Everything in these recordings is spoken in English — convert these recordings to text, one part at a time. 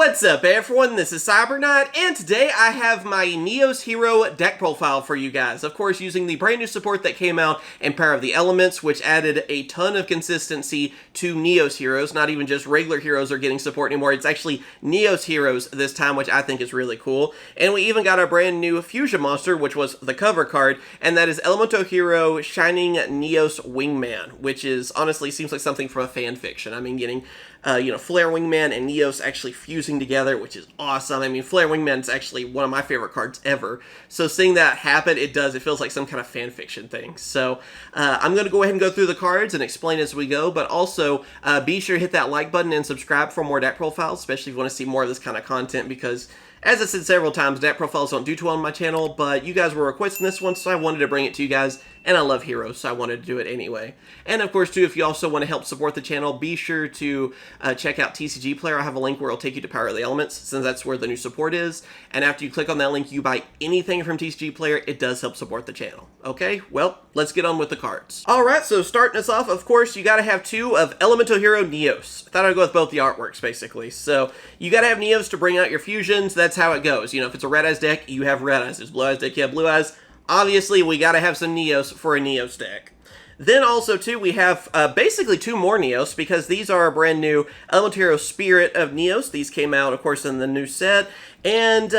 What's up everyone, this is CyberKnight, and today I have my NEOS hero deck profile for you guys. Of course, using the brand new support that came out in Power of the Elements, which added a ton of consistency to NEOS heroes. Not even just regular heroes are getting support anymore, it's actually NEOS heroes this time, which I think is really cool. And we even got our brand new fusion monster, which was the cover card, and that is Elemental Hero Shining NEOS Wingman, which is honestly seems like something from a fan fiction. I mean, getting Flare Wingman and NEOS actually fusing together, which is awesome. I mean, Flare Wingman's actually one of my favorite cards ever. So seeing that happen, it feels like some kind of fan fiction thing. So I'm going to go ahead and go through the cards and explain as we go, but also be sure to hit that like button and subscribe for more deck profiles, especially if you want to see more of this kind of content, because as I said several times, deck profiles don't do too well on my channel, but you guys were requesting this one, so I wanted to bring it to you guys, and I love heroes, so I wanted to do it anyway. And of course, too, if you also want to help support the channel, be sure to check out TCG Player. I have a link where it'll take you to Power of the Elements, since that's where the new support is. And after you click on that link, you buy anything from TCG Player, it does help support the channel. Okay, well, let's get on with the cards. Alright, so starting us off, of course, you gotta have two of Elemental Hero NEOS. I thought I'd go with both the artworks, basically. So, you gotta have NEOS to bring out your fusions, that's how it goes. You know, if it's a Red Eyes deck, you have Red Eyes. If it's Blue Eyes deck, you have Blue Eyes. Obviously, we gotta have some NEOS for a NEOS deck. Then also, too, we have basically two more NEOS, because these are a brand new Elemental Hero Spirit of NEOS. These came out, of course, in the new set. And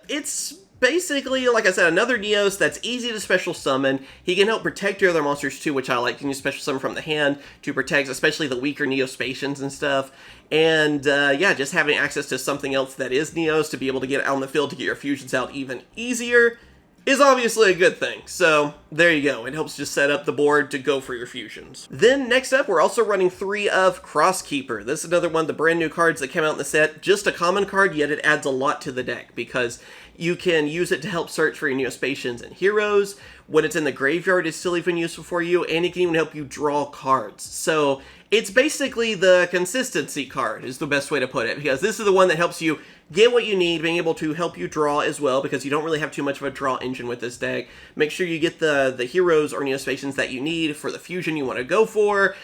it's basically, like I said, another NEOS that's easy to special summon. He can help protect your other monsters, too, which I like. You can use special summon from the hand to protect, especially the weaker Neospatians and stuff. And, yeah, just having access to something else that is NEOS to be able to get out on the field to get your fusions out even easier is obviously a good thing. So there you go. It helps just set up the board to go for your fusions. Then next up, we're also running 3 of Crosskeeper. This is another one of the brand new cards that came out in the set. Just a common card, yet it adds a lot to the deck because you can use it to help search for your Neospatians and heroes. When it's in the graveyard, it's still even useful for you, and it can even help you draw cards. So it's basically the consistency card is the best way to put it, because this is the one that helps you get what you need, being able to help you draw as well, because you don't really have too much of a draw engine with this deck. Make sure you get the heroes or Neospatians that you need for the fusion you want to go for,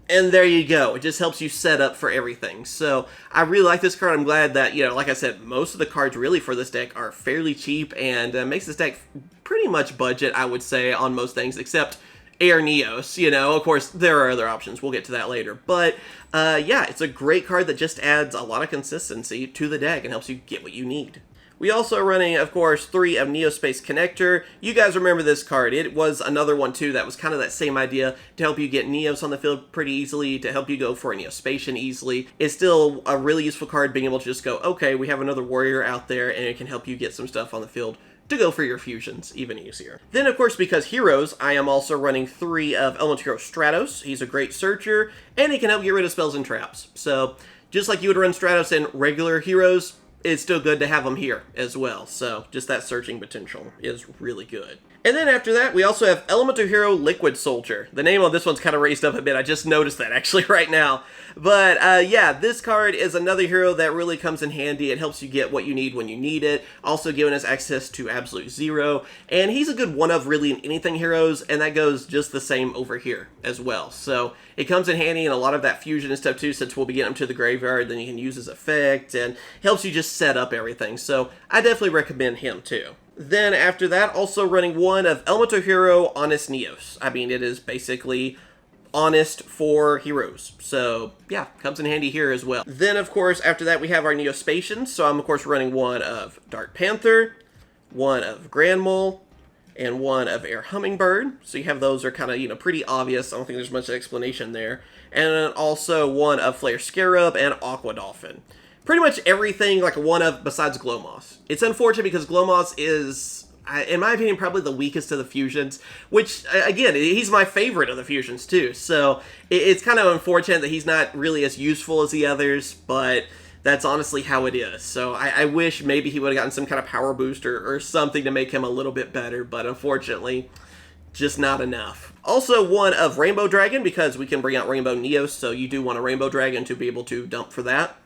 and there you go. It just helps you set up for everything. So I really like this card. I'm glad that, you know, like I said, most of the cards really for this deck are fairly cheap, and makes this deck pretty much budget, I would say, on most things, except Air NEOS. You know, of course, there are other options. We'll get to that later. But, yeah, it's a great card that just adds a lot of consistency to the deck and helps you get what you need. We also are running, of course, 3 of Neospace Connector. You guys remember this card. It was another one, too, that was kind of that same idea to help you get NEOS on the field pretty easily, to help you go for a Neospatian easily. It's still a really useful card, being able to just go, okay, we have another warrior out there, and it can help you get some stuff on the field to go for your fusions even easier. Then, of course, because heroes, I am also running 3 of Elemental Hero Stratos. He's a great searcher, and he can help get rid of spells and traps. So, just like you would run Stratos in regular heroes, it's still good to have them here as well. So, just that searching potential is really good. And then after that, we also have Elemental Hero Liquid Soldier. The name on this one's kind of raised up a bit. I just noticed that actually right now. But yeah, this card is another hero that really comes in handy. It helps you get what you need when you need it. Also giving us access to Absolute Zero. And he's a good one of really in anything heroes, and that goes just the same over here as well. So it comes in handy in a lot of that fusion and stuff too, since we'll be getting him to the graveyard, then you can use his effect, and helps you just set up everything. So I definitely recommend him too. Then after that, also running 1 of Elemental Hero Honest NEOS. I mean, it is basically honest for heroes. So, yeah, comes in handy here as well. Then, of course, after that, we have our Neospatians. So I'm, of course, running 1 of Dark Panther, 1 of Grand Mole, and 1 of Air Hummingbird. So you have those are kind of, you know, pretty obvious. I don't think there's much explanation there. And then also 1 of Flare Scarab and Aqua Dolphin. Pretty much everything like one of besides Glowmoss. It's unfortunate because Glowmoss is, in my opinion, probably the weakest of the fusions, which, again, he's my favorite of the fusions too. So it's kind of unfortunate that he's not really as useful as the others, but that's honestly how it is. So I wish maybe he would have gotten some kind of power boost or something to make him a little bit better, but unfortunately, just not enough. Also 1 of Rainbow Dragon, because we can bring out Rainbow NEOS, so you do want a Rainbow Dragon to be able to dump for that.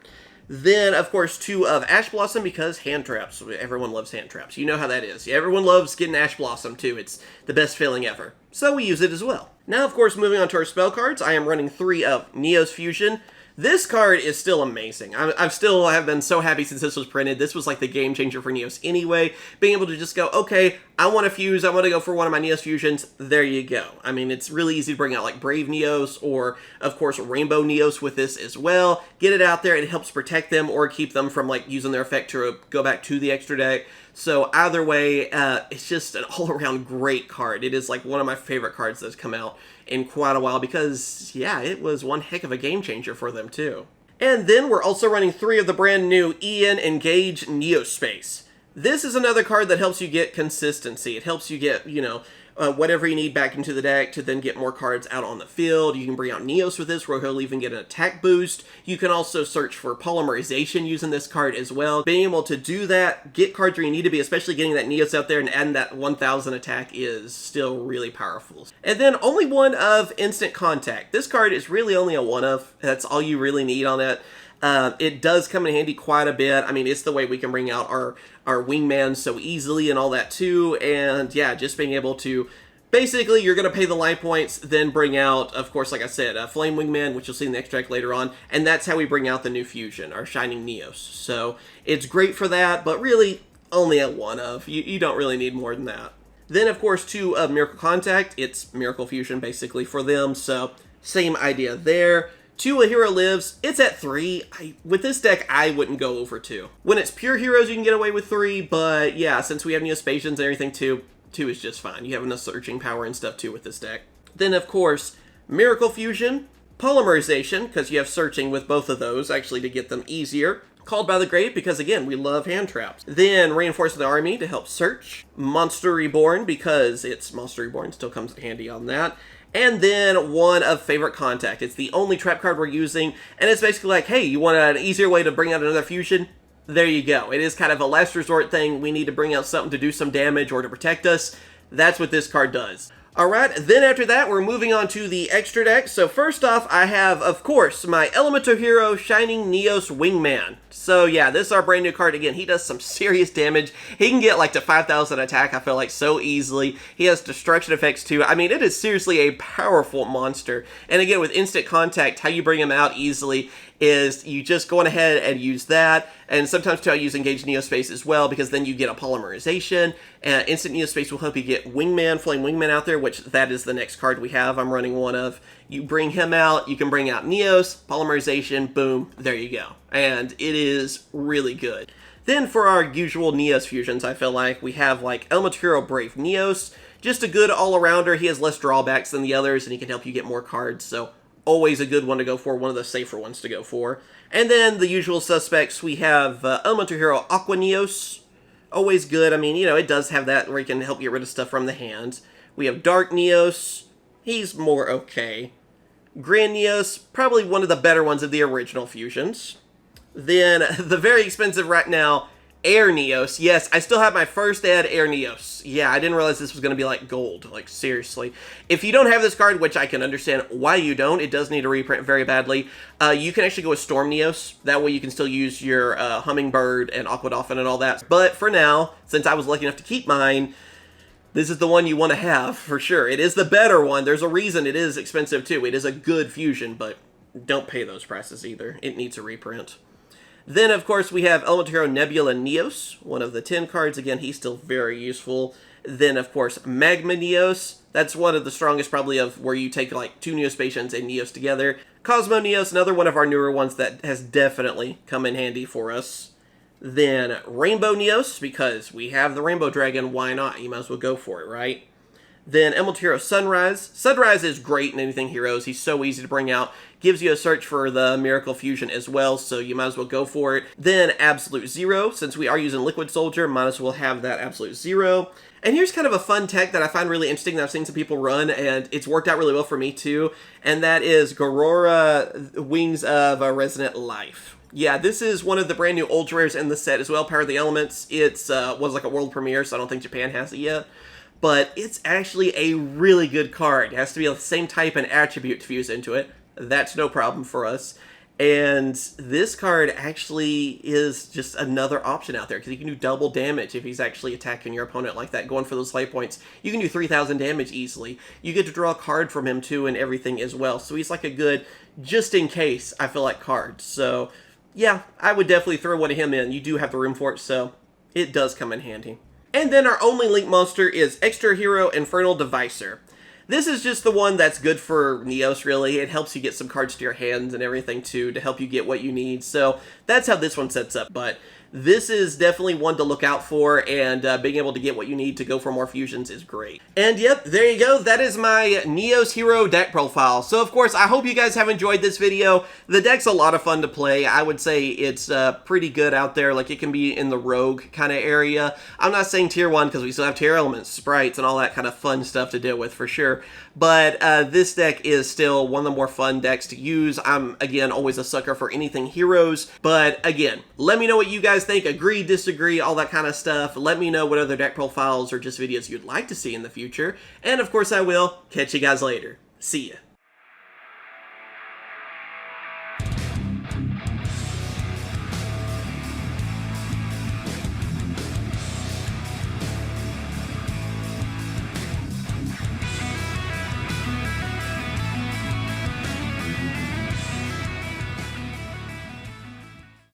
Then, of course, 2 of Ash Blossom, because hand traps. Everyone loves hand traps. You know how that is. Everyone loves getting Ash Blossom, too. It's the best feeling ever. So we use it as well. Now, of course, moving on to our spell cards, I am running 3 of NEOS Fusion. This card is still amazing. I've still have been so happy since this was printed. This was like the game changer for NEOS anyway. Being able to just go, okay, I want to fuse, I want to go for one of my NEOS fusions. There you go. I mean, it's really easy to bring out like Brave NEOS or, of course, Rainbow NEOS with this as well. Get it out there. It helps protect them or keep them from like using their effect to go back to the extra deck. So either way, it's just an all-around great card. It is like one of my favorite cards that's come out in quite a while because, yeah, it was one heck of a game changer for them too. And then we're also running 3 of the brand new EN Engage Neospace. This is another card that helps you get consistency. It helps you get, you know, whatever you need back into the deck to then get more cards out on the field. You can bring out NEOS with this, where he'll even get an attack boost. You can also search for polymerization using this card as well. Being able to do that, get cards where you need to be, especially getting that NEOS out there and adding that 1000 attack is still really powerful. And then only one of Instant Contact. This card is really only a one of. That's all you really need on it. It does come in handy quite a bit. I mean, it's the way we can bring out our wingman so easily and all that too. And yeah, just being able to, basically, you're going to pay the life points, then bring out, of course, like I said, a Flame Wingman, which you'll see in the extract later on. And that's how we bring out the new fusion, our Shining NEOS. So it's great for that, but really only a one of. You don't really need more than that. Then, of course, 2 of Miracle Contact. It's Miracle Fusion, basically, for them. So same idea there. 2 a Hero Lives, it's at 3. With this deck, I wouldn't go over 2. When it's pure heroes, you can get away with 3, but yeah, since we have Neospatians and everything too, 2 is just fine. You have enough searching power and stuff too with this deck. Then, of course, Miracle Fusion, Polymerization, because you have searching with both of those, actually, to get them easier. Called by the Grave, because again, we love hand traps. Then Reinforcing the Army to help search. Monster Reborn, because it's Monster Reborn, still comes in handy on that. And then 1 of Favorite Contact. It's the only trap card we're using, and it's basically like, hey, you want an easier way to bring out another fusion? There you go. It is kind of a last resort thing. We need to bring out something to do some damage or to protect us. That's what this card does. Alright, then after that, we're moving on to the extra deck. So first off, I have, of course, my Elemental Hero Shining NEOS Wingman. So yeah, this is our brand new card. Again, he does some serious damage. He can get like to 5,000 attack, I feel like, so easily. He has destruction effects too. I mean, it is seriously a powerful monster. And again, with Instant Contact, how you bring him out easily is you just go on ahead and use that. And sometimes too, I use Engage Neospace as well, because then you get a polymerization. Instant Neospace will help you get Wingman, Flame Wingman out there, which that is the next card we have. I'm running 1 of. You bring him out, you can bring out NEOS, polymerization, boom, there you go. And it is really good. Then for our usual NEOS fusions, I feel like we have like Elemental Hero Brave NEOS, just a good all-arounder. He has less drawbacks than the others, and he can help you get more cards, so always a good one to go for, one of the safer ones to go for. And then the usual suspects, we have Elemental Hero Aqua NEOS, always good. I mean, you know, it does have that where he can help get rid of stuff from the hand. We have Dark NEOS, he's more okay. Grand NEOS, probably one of the better ones of the original fusions. Then, the very expensive right now, Air NEOS. Yes, I still have my first ad Air NEOS. Yeah, I didn't realize this was going to be like gold. Like, seriously. If you don't have this card, which I can understand why you don't, it does need a reprint very badly, you can actually go with Storm NEOS. That way you can still use your Hummingbird and Aqua Dolphin and all that. But for now, since I was lucky enough to keep mine, this is the one you want to have, for sure. It is the better one. There's a reason it is expensive, too. It is a good fusion, but don't pay those prices either. It needs a reprint. Then, of course, we have Elemental Hero Nebula NEOS, one of the 10 cards. Again, he's still very useful. Then, of course, Magma NEOS. That's one of the strongest, probably, of where you take, like, 2 Neospatians and NEOS together. Cosmo NEOS, another one of our newer ones that has definitely come in handy for us. Then Rainbow NEOS, because we have the Rainbow Dragon, why not? You might as well go for it, right? Then Elemental Hero Sunrise. Sunrise is great in anything heroes. He's so easy to bring out. Gives you a search for the Miracle Fusion as well, so you might as well go for it. Then Absolute Zero. Since we are using Liquid Soldier, might as well have that Absolute Zero. And here's kind of a fun tech that I find really interesting that I've seen some people run, and it's worked out really well for me too, and that is Garora Wings of a Resonant Life. Yeah, this is one of the brand new ultra rares in the set as well, Power of the Elements. It's was like a world premiere, so I don't think Japan has it yet. But it's actually a really good card. It has to be the same type and attribute to fuse into it. That's no problem for us. And this card actually is just another option out there because you can do double damage if he's actually attacking your opponent like that, going for those life points. You can do 3,000 damage easily. You get to draw a card from him too and everything as well. So he's like a good, just in case, I feel like, card. So yeah, I would definitely throw one of him in. You do have the room for it, so it does come in handy. And then our only link monster is Extra Hero Infernal Devicer. This is just the one that's good for NEOS, really. It helps you get some cards to your hands and everything, too, to help you get what you need. So that's how this one sets up. But this is definitely one to look out for, and being able to get what you need to go for more fusions is great. And yep, there you go. That is my NEOS Hero deck profile. So, of course, I hope you guys have enjoyed this video. The deck's a lot of fun to play. I would say it's pretty good out there. Like, it can be in the rogue kind of area. I'm not saying tier 1 because we still have tier elements, sprites, and all that kind of fun stuff to deal with for sure. But this deck is still one of the more fun decks to use. I'm, again, always a sucker for anything heroes. But, again, let me know what you guys think. Agree, disagree, all that kind of stuff. Let me know what other deck profiles or just videos you'd like to see in the future. And, of course, I will. Catch you guys later. See ya.